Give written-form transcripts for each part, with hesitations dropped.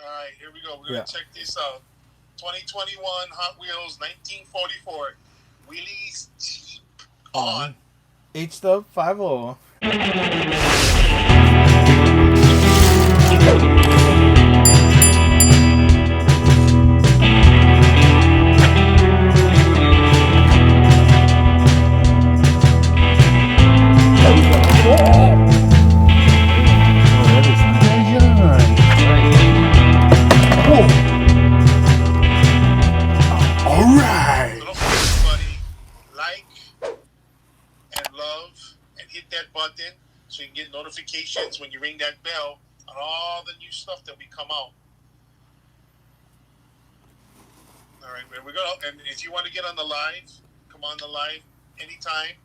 All right, here we go. We're going to check this out. 2021 Hot Wheels 1944. Willy's Jeep on. H-Dub 50. Oh, that is nice. All right. So don't forget, everybody, like and love and hit that button so you can get notifications when you ring that bell on all the new stuff that we come out. All right, we're going to, and if you want to get on the live, come on the live anytime.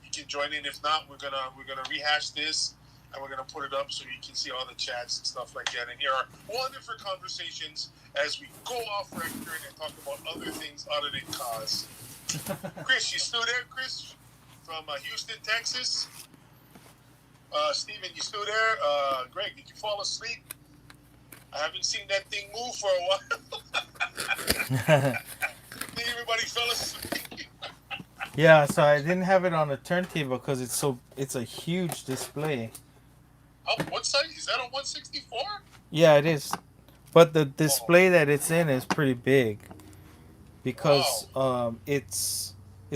You can join in. If not, we're gonna rehash this and we're gonna put it up so you can see all the chats and stuff like that. And here are wonderful conversations as we go off record and talk about other things other than cars. Chris, you still there, Chris? From Houston, Texas. Steven, you still there? Greg, did you fall asleep? I haven't seen that thing move for a while. I think everybody fell asleep. Yeah, so I didn't have it on a turntable because it's a huge display. Oh, what size? Is that a 164? Yeah, it is. But the display that it's in is pretty big because Wow. it's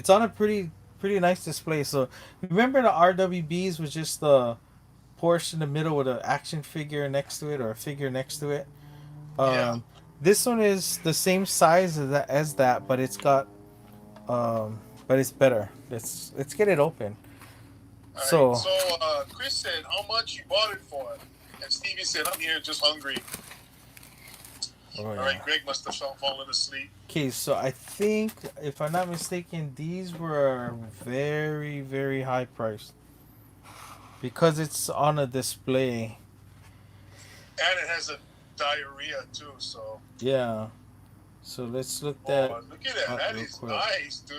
on a pretty nice display. So remember the RWBs was just the Porsche in the middle with an action figure next to it or a figure next to it. Yeah. Um, this one is the same size as that, but it's got but it's better. Let's get it open. All right. So So Chris said, "How much you bought it for?" And Stevie said, "I'm here, just hungry." oh All yeah. right. Greg must have fallen asleep. Okay, so I think if I'm not mistaken, these were very high priced because it's on a display. And it has a diarrhea too. So, Yeah. So let's look that look at that. up That real is quick. nice, dude.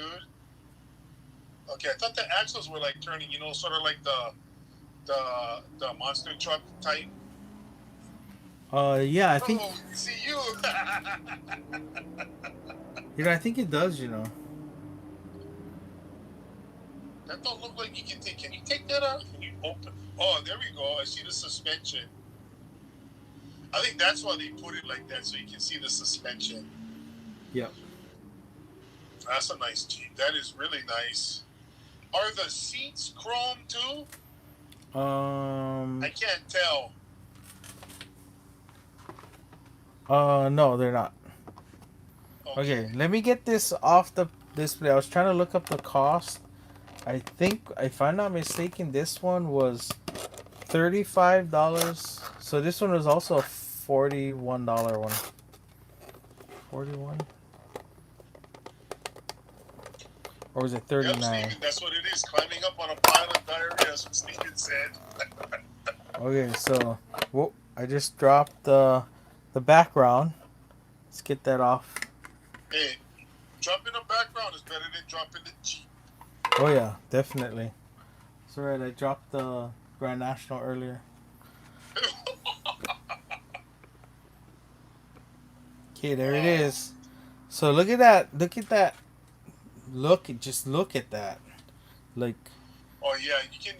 Okay, I thought the axles were like turning. You know, sort of like the monster truck type. Yeah, I think Oh, see you. I think it does. That don't look like you can take. Can you take that out? Can you open? Oh, there we go. I see the suspension. I think that's why they put it like that, so you can see the suspension. Yep. That's a nice Jeep. That is really nice. Are the seats chrome too? I can't tell. No, they're not. Okay, let me get this off the display. I was trying to look up the cost. I think, if I'm not mistaken, this one was $35. So this one was also a $41 one. 41, or was it Yep, 39? Steven, that's what it is. Climbing up on a pile of diarrhea, that's what Steven said. Okay, so whoa, I just dropped the background. Let's get that off. Hey, dropping the background is better than dropping the Jeep. Oh yeah, definitely. It's alright. I dropped the Grand National earlier. Okay, there it is. So look at that. Look at that. Just look at that. Like, Oh, yeah, you can.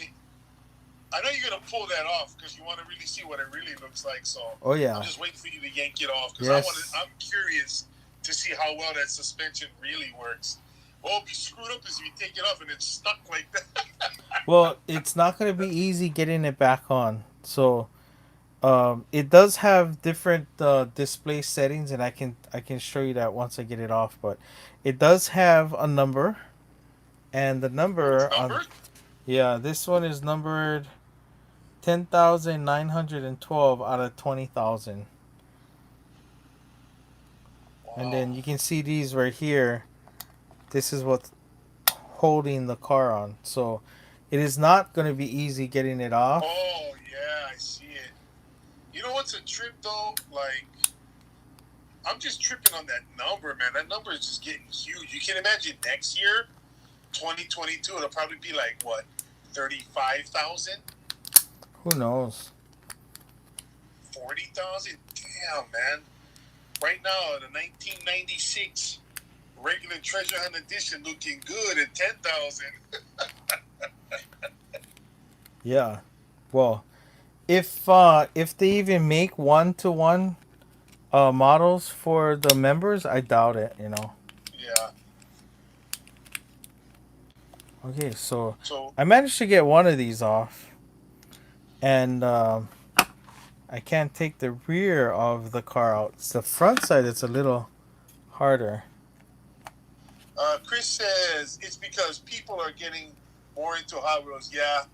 I know you're going to pull that off because you want to really see what it really looks like. So oh yeah. I'm just waiting for you to yank it off because Yes. I'm curious to see how well that suspension really works. What will be screwed up is if you take it off and it's stuck like that. Well, it's not gonna be easy getting it back on. So, it does have different display settings, and I can show you that once I get it off. But it does have a number, and the It's number on numbered? yeah, this one is numbered 10,912 out of 20,000. And Wow. then you can see these right here. This is what's holding the car on. So it is not going to be easy getting it off. Oh, yeah, I see it. You know what's a trip, though? Like, I'm just tripping on that number, man. That number is just getting huge. You can imagine next year, 2022, it'll probably be like, what, 35,000? Who knows? 40,000. Damn, man. Right now, the 1996 regular Treasure Hunt edition looking good at 10,000. Yeah. Well, if they even make one-to-one models for the members, I doubt it. Yeah. Okay, so So, I managed to get one of these off, and I can't take the rear of the car out. It's the front side that's a little harder. Chris says it's because people are getting more into Hot Wheels. Yeah,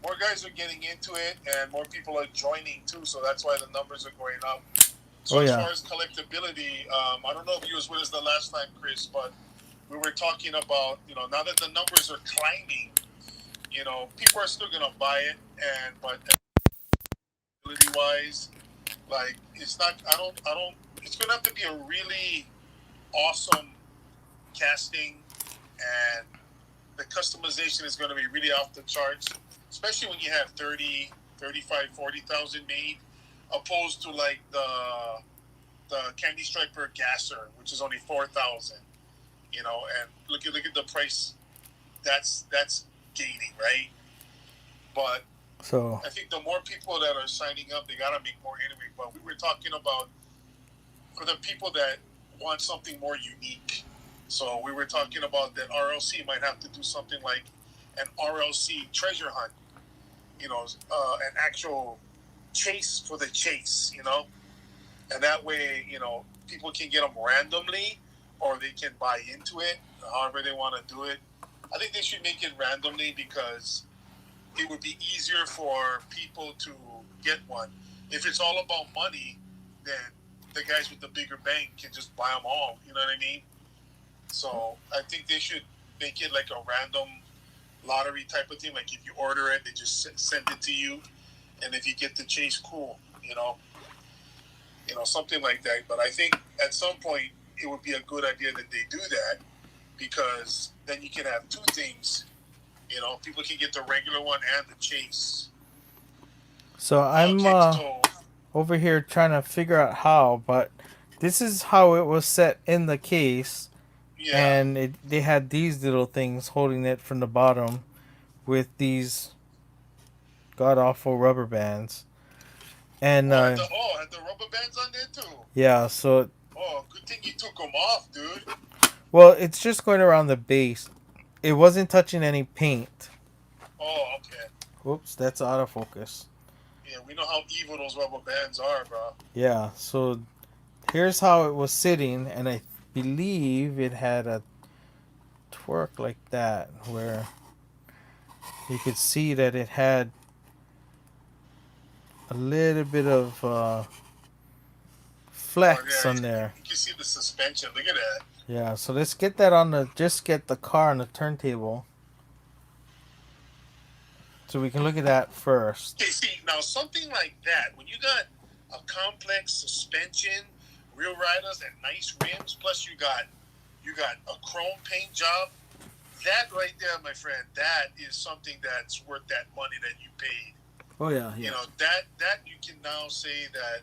more guys are getting into it, and more people are joining too. So that's why the numbers are going up. So Oh as yeah. far as collectability, I don't know if you was with us the last time, Chris, but we were talking about now that the numbers are climbing, people are still gonna buy it, but ability wise, like it's not. I don't. It's gonna have to be a really awesome casting, and the customization is going to be really off the charts, especially when you have 30, 35, 40,000 made, opposed to like the Candy Striper Gasser, which is only 4,000. And look at the price. That's gaining, right? But So I think the more people that are signing up, they gotta make more anyway. But we were talking about for the people that want something more unique. So we were talking about that RLC might have to do something like an RLC treasure hunt, an actual chase for the chase, and that way, people can get them randomly or they can buy into it, however they want to do it. I think they should make it randomly because it would be easier for people to get one. If it's all about money, then the guys with the bigger bank can just buy them all. You know what I mean? So I think they should make it like a random lottery type of thing. Like if you order it, they just send it to you, and if you get the chase, cool. Something like that. But I think at some point it would be a good idea that they do that because then you can have two things. People can get the regular one and the chase. so I'm Okay, so over here trying to figure out how, but this is how it was set in the case, yeah. and they had these little things holding it from the bottom with these god awful rubber bands. And Had the rubber bands on there too. yeah, so Oh, good thing you took them off, dude. well, it's just going around the base. It wasn't touching any paint. Oh, okay. Whoops, that's autofocus. Yeah, we know how evil those rubber bands are, bro. Yeah, so here's how it was sitting, and I believe it had a twerk like that where you could see that it had a little bit of flex Yeah, on there. you can see the suspension. Look at that. Yeah, so let's get that on the just get the car on the turntable. So we can look at that first. Okay, see, now something like that, when you got a complex suspension, real riders, and nice rims, plus you got a chrome paint job, that right there, my friend, that is something that's worth that money that you paid. Oh yeah, That you can now say that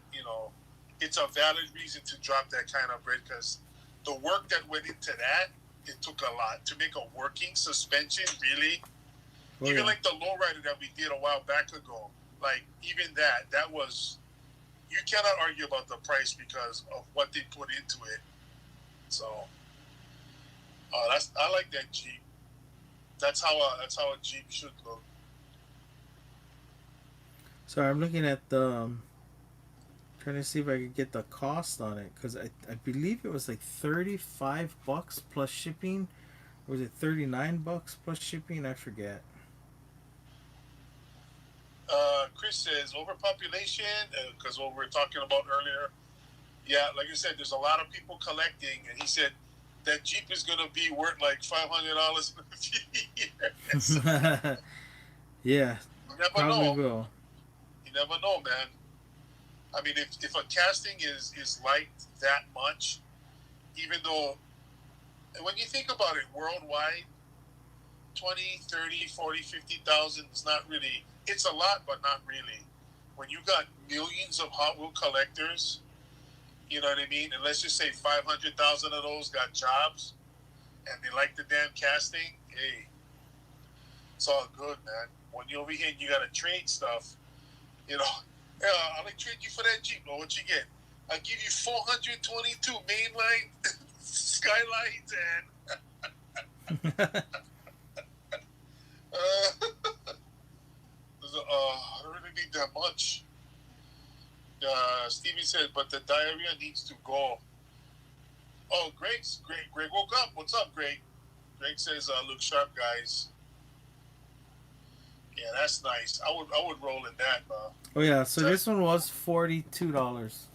it's a valid reason to drop that kind of bread because the work that went into that, it took a lot to make a working suspension. Really, even like the lowrider that we did a while back ago, like even that was, you cannot argue about the price because of what they put into it. So, I like that Jeep. That's how a Jeep should look. Sorry, I'm looking at the trying to see if I could get the cost on it because I believe it was like $35 plus shipping. Or was it $39 plus shipping? I forget. Chris says overpopulation because what we were talking about earlier. Yeah, like I said, there's a lot of people collecting, and he said that Jeep is going to be worth like $500 in a few years. Yeah, You never probably know. will. You never know, man. I mean, if a casting is liked that much, even though, when you think about it, worldwide, 20, 30, 40, 50,000 is not really, it's a lot, but not really. when you got millions of Hot Wheel collectors, you know what I mean? And let's just say 500,000 of those got jobs and they like the damn casting. Hey, it's all good, man. When you're over here and you got to trade stuff, you know, yeah, I'll like trade you for that Jeep. Well, what you get? I'll give you 422 mainline skylights and I don't really need that much. Stevie said, but the diarrhea needs to go. Oh, Greg woke up. What's up, Greg? Greg says, look sharp, guys. Yeah, that's nice. I would roll in that. Oh yeah, so this one was $42.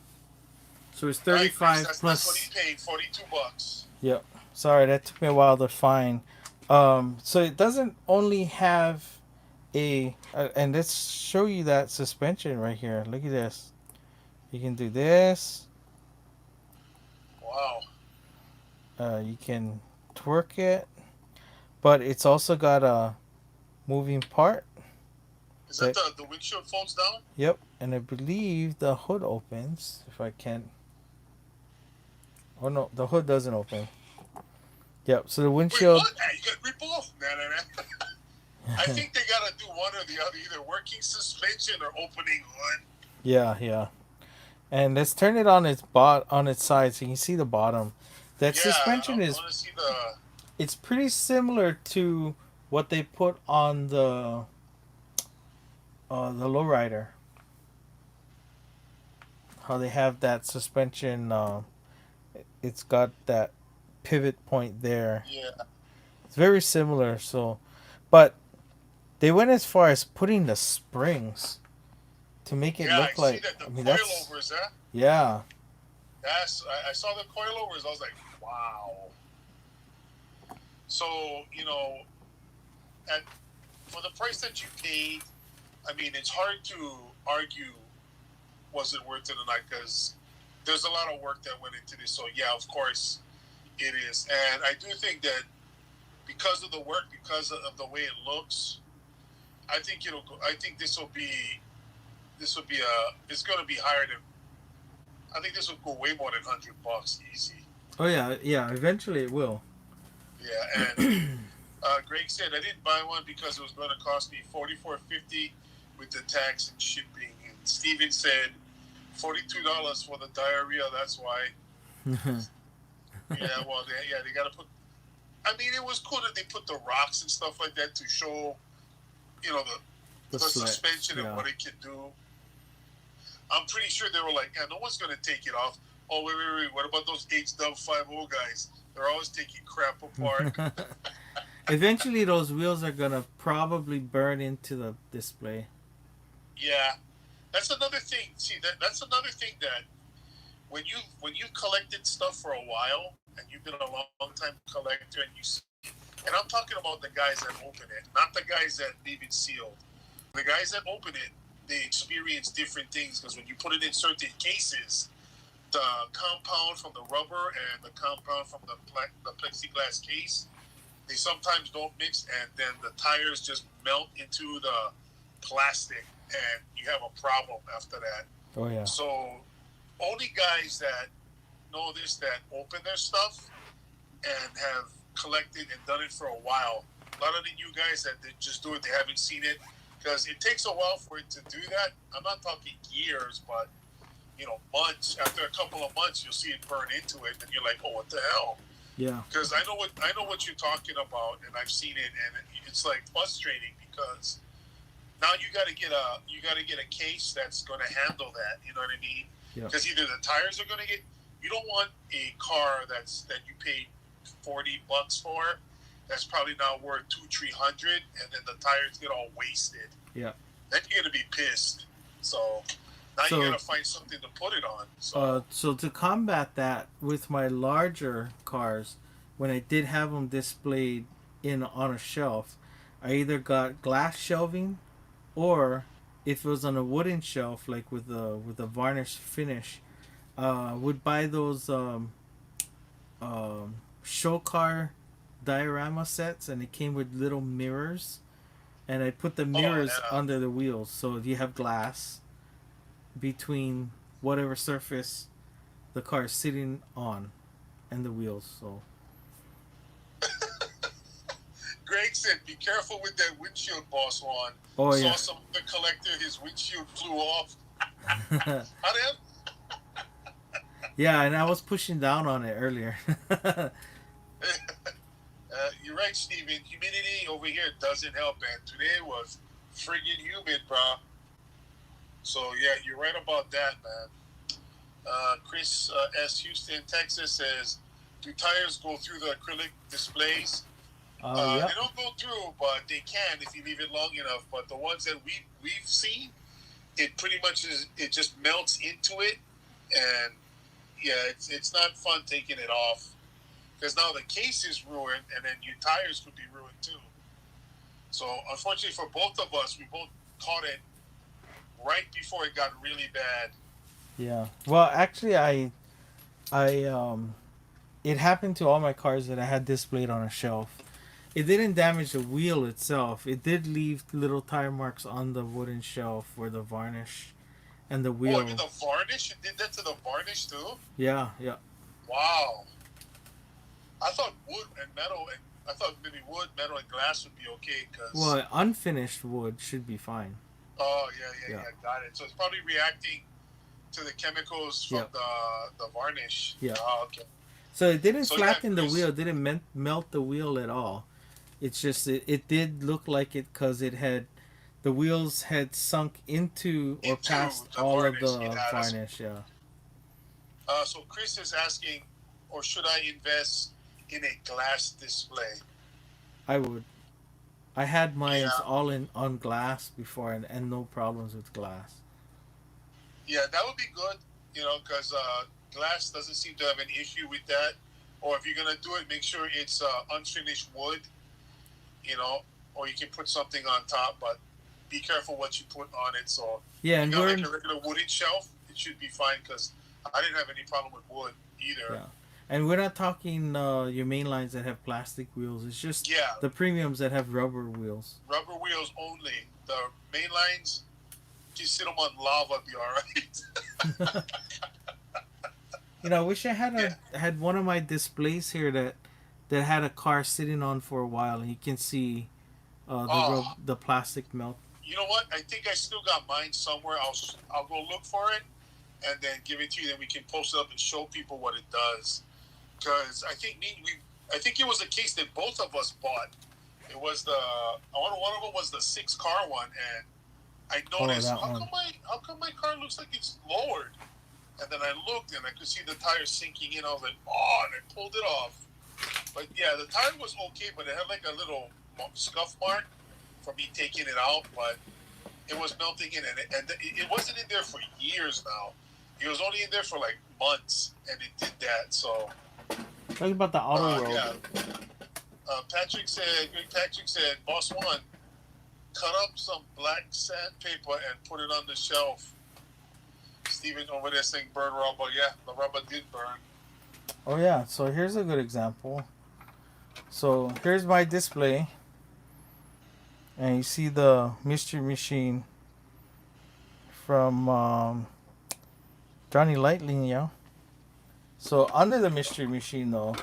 So it's Right, 35 that's plus. what he paid. $42. Yep. Sorry, that took me a while to find. So it doesn't only have and let's show you that suspension right here. Look at this. You can do this. Wow. You can twerk it, but it's also got a moving part. Is that the windshield folds down? Yep, and I believe the hood opens if I can. Oh no, the hood doesn't open. Yep, so the windshield. Wait, what? You got to rip off. Nah. I think they got to do one or the other, either working suspension or opening hood. Yeah. And let's turn it on its side so you can see the bottom. That suspension is. I want to see the. It's pretty similar to what they put on the lowrider. How they have that suspension. It's got that pivot point there. Yeah. It's very similar. So, but they went as far as putting the springs to make it look like. See that, the I mean, coilovers, huh? Yeah. I saw the coilovers. I was like, wow. So for the price that you paid, I mean, it's hard to argue was it worth it or not because there's a lot of work that went into this. So yeah, of course it is, and I do think that because of the work, because of the way it looks, I think this will be it's going to be higher than. I think this will go way more than $100 easy. Oh yeah. Eventually it will. Yeah, and Greg said I didn't buy one because it was going to cost me $44.50 with the tax and shipping. And Steven said $42 for the diarrhea. That's why. Yeah, well, they got to put. I mean, it was cool that they put the rocks and stuff like that to show, the suspension and what it can do. I'm pretty sure they were like, yeah, no one's going to take it off. Oh, wait. What about those HW50 guys? They're always taking crap apart. Eventually, those wheels are going to probably burn into the display. Yeah. That's another thing. See, that's another thing that when you've collected stuff for a while and you've been a long time collector and I'm talking about the guys that open it, not the guys that leave it sealed. The guys that open it, they experience different things because when you put it in certain cases, the compound from the rubber and the compound from the plexiglass case, they sometimes don't mix, and then the tires just melt into the plastic, and you have a problem after that. Oh yeah. So only guys that know this, that open their stuff and have collected and done it for a while. A lot of the new guys that they just do it, they haven't seen it. Because it takes a while for it to do that. I'm not talking years, but months. After a couple of months, you'll see it burn into it, and you're like, "Oh, what the hell?" Yeah. Because I know what you're talking about, and I've seen it, and it's like frustrating because now you got to get a case that's going to handle that. You know what I mean? Because either the tires are going to get. You don't want a car that you paid $40 for. That's probably now worth $200-300, and then the tires get all wasted. Yeah. Then you're gonna be pissed. So now you gotta find something to put it on. So to combat that with my larger cars, when I did have them displayed on a shelf, I either got glass shelving, or if it was on a wooden shelf, like with a varnish finish, would buy those show car diorama sets, and it came with little mirrors, and I put the mirrors under the wheels, so you have glass, between whatever surface the car is sitting on and the wheels. So Greg said, "Be careful with that windshield, boss one." oh Saw yeah. some of the collector, his windshield flew off. How the Yeah, and I was pushing down on it earlier. You're right, Steven. Humidity over here doesn't help, man. Today was friggin' humid, bro. So yeah, you're right about that, man. Chris S. Houston, Texas says, "Do tires go through the acrylic displays?" Yep. They don't go through, but they can if you leave it long enough. But the ones that we've seen, it pretty much is. It just melts into it, and yeah, it's not fun taking it off because now the case is ruined, and then your tires could be ruined too. So unfortunately for both of us, we both caught it right before it got really bad. Yeah. Well, actually, it happened to all my cars that I had displayed on a shelf. It didn't damage the wheel itself. It did leave little tire marks on the wooden shelf where the varnish and the Oh, even wheel. the varnish, it did that to the varnish too. Yeah, yeah. Wow. I thought wood and metal, and I thought maybe wood, metal, and glass would be okay because. Well, unfinished wood should be fine. Oh yeah, yeah, Yeah. yeah, got it. So it's probably reacting to the chemicals from Yep. the varnish. Yeah. Oh, okay. So it didn't So yeah, flatten the Chris, wheel. It didn't melt the wheel at all. It's just it did look like it because it had the wheels had sunk into or into past the all of varnish. the Yeah, that's, varnish. Yeah, so Chris is asking, or should I invest in a glass display? I would. I had mine's Yeah, all in on glass before and no problems with glass. yeah, that would be good. Because glass doesn't seem to have an issue with that. Or if you're gonna do it, make sure it's unfinished wood. You know, or you can put something on top, but be careful what you put on it. So Yeah, if you and got we're like a regular wooden shelf, it should be fine because I didn't have any problem with wood either. yeah, and we're not talking your main lines that have plastic wheels. It's just Yeah, the premiums that have rubber wheels. rubber wheels only. The main lines, just sit them on lava, be all right. I wish I had Yeah. had one of my displays here that had a car sitting on for a while, and you can see Oh, the plastic melt. you know what? I think I still got mine somewhere. I'll go look for it and then give it to you. Then we can post it up and show people what it does. Because I think it was a case that both of us bought. It was one of them was the 6 car one, and I Oh, noticed that one. how come my car looks like it's lowered? And then I looked and I could see the tire sinking in. I was like, oh, and I pulled it off. But yeah, the tire was okay, but it had like a little scuff mark from me taking it out. But it was melting in, and it wasn't in there for years now. It was only in there for like months, and it did that. So Talking about the auto world. yeah. Greg Patrick said, Boss One, cut up some black sandpaper and put it on the shelf. Steven over there saying burn rubber. Yeah, the rubber did burn. Oh yeah, so here's a good example. So here's my display, and you see the mystery machine from Johnny Lightning, yeah. So under the mystery machine though,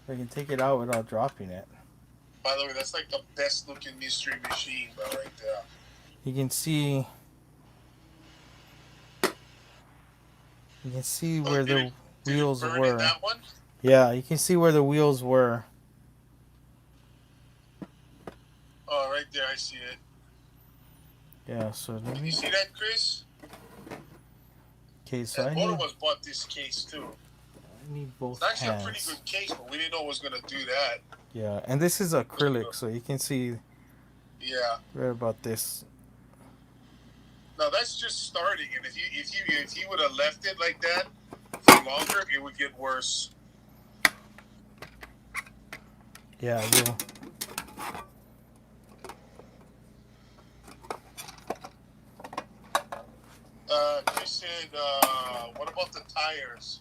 I can take it out without dropping it. By the way, that's like the best looking mystery machine, bro, right there. You can see Oh, where did the it wheels burn in were. that one? Yeah, you can see where the wheels were. Oh, right there, I see it. Yeah, so let Can me. you see that, Chris? Okay, so I And both need, of us bought this case too. I need both It's actually a pretty hands. good case, but we didn't know it was gonna do that. Yeah, and this is acrylic, so you can see Yeah. right about this. Now that's just starting, and if you would have left it like that for longer, it would get worse. Yeah, you. Chris said, what about the tires?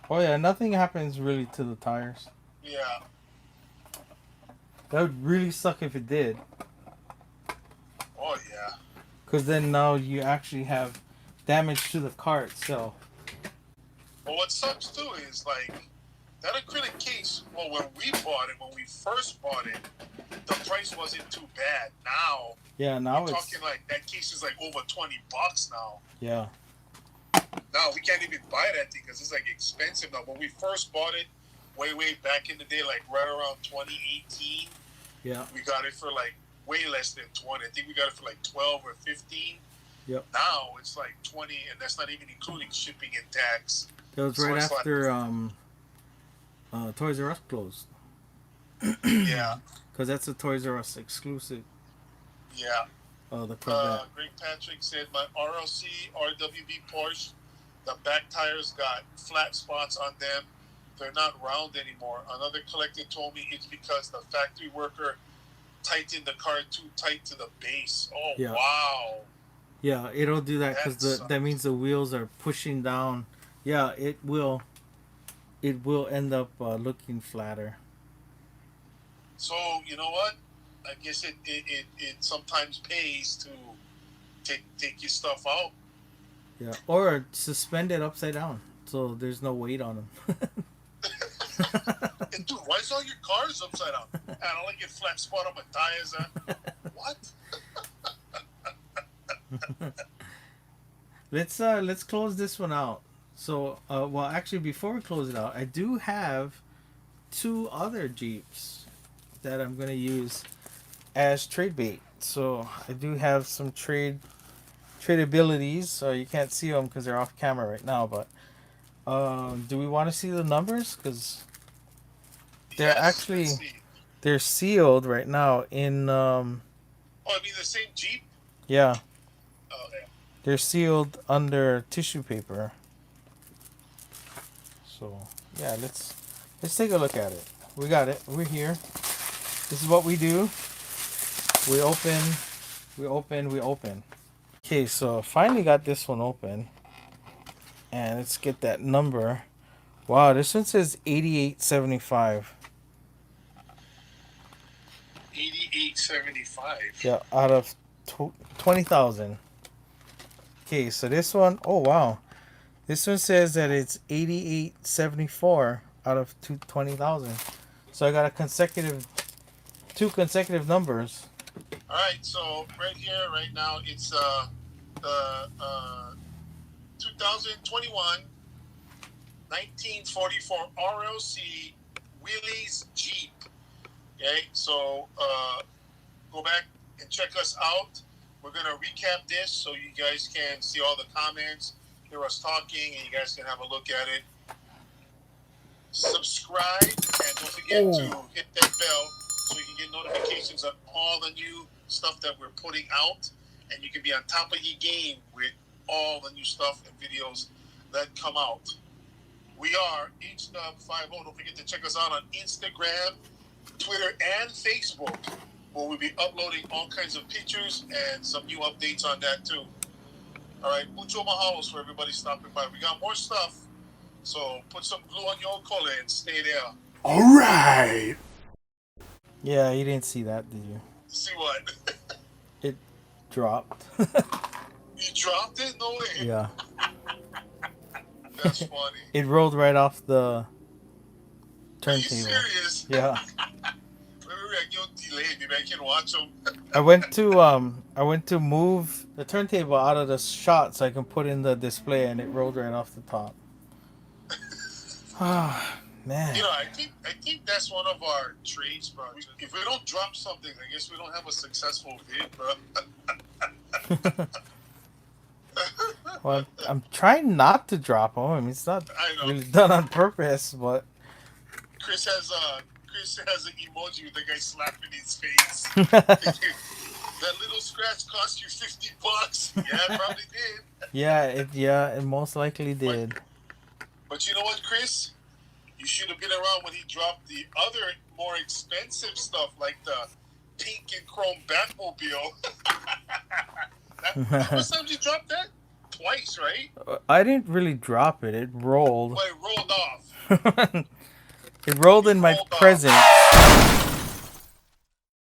Oh yeah, nothing happens really to the tires. Yeah. That would really suck if it did, Oh yeah. because then now you actually have damage to the car itself. But what sucks too is like that acrylic case. Well, when we first bought it, the price wasn't too bad. Now, yeah, now we're it's talking like that case is like over $20 now. Yeah. Now we can't even buy that thing because it's like expensive now. When we first bought it, way back in the day, like right around 2018, Yeah. we got it for like way less than 20. I think we got it for like 12 or 15. Yep. Now it's like 20, and that's not even including shipping and tax. That was right after Toys R Us closed. Yeah. Because that's a Toys R Us exclusive. Yeah. The Corvette. Greg Patrick said my RLC RWB Porsche, the back tires got flat spots on them. They're not round anymore. Another collector told me it's because the factory worker tightened the car too tight to the base. Oh, yeah. Wow. Yeah, it'll do that because that means the wheels are pushing down. Yeah, it will. It will end up looking flatter. So you know what? I guess it sometimes pays to take your stuff out. Yeah, or suspend it upside down so there's no weight on them. And dude, why is all your cars upside down? I don't like it flat spot on my tires. What? Let's close this one out. So, well, actually, before we close it out, I do have 2 other Jeeps that I'm gonna use as trade bait. So I do have some tradabilities. So you can't see them because they're off camera right now. But do we want to see the numbers? Because they're actually they're sealed right now in. Oh, I mean the same Jeep. Yeah. Oh, yeah. They're sealed under tissue paper. So yeah, let's take a look at it. We got it. We're here. This is what we do. We open. Okay, so finally got this one open. And let's get that number. Wow, this one says 8875. 8875. Yeah, out of 20,000. Okay, so this one, oh wow. This one says that it's 8874 out of 20,000. So I got a two consecutive numbers. All right, so right here, right now, it's the 2021 1944 RLC Willy's Jeep. Okay, so go back and check us out. We're gonna recap this so you guys can see all the comments, hear us talking, and you guys can have a look at it. Subscribe and don't forget to hit that bell so you can get notifications of all the new stuff that we're putting out, and you can be on top of your game with all the new stuff and videos that come out. We are HDub50. Don't forget to check us out on Instagram, Twitter, and Facebook, where we'll be uploading all kinds of pictures and some new updates on that too. All right, mucho mahalos for everybody stopping by. We got more stuff, so put some glue on your cola and stay there. All right. Yeah, you didn't see that, did you? See what? It dropped. You dropped it? No way. Yeah. That's funny. It rolled right off the turntable. Are you serious? Yeah. Maybe I get delayed. Maybe I can watch them. I went to move the turntable out of the shot so I can put in the display, and it rolled right off the top. Ah, man. You know, I think that's one of our trades, bro. If we don't drop something, I guess we don't have a successful vid, bro. Well, I'm trying not to drop them. I mean, it's not really done on purpose, but Chris has an emoji with the guy slapping his face. That little scratch cost you $50. Yeah, it probably did. Yeah, it most likely did. But you know what, Chris? You should have been around when he dropped the other more expensive stuff, like the pink and chrome Batmobile. How many times you dropped that? Twice, right? I didn't really drop it. It rolled. Well, it rolled off. It rolled in my present.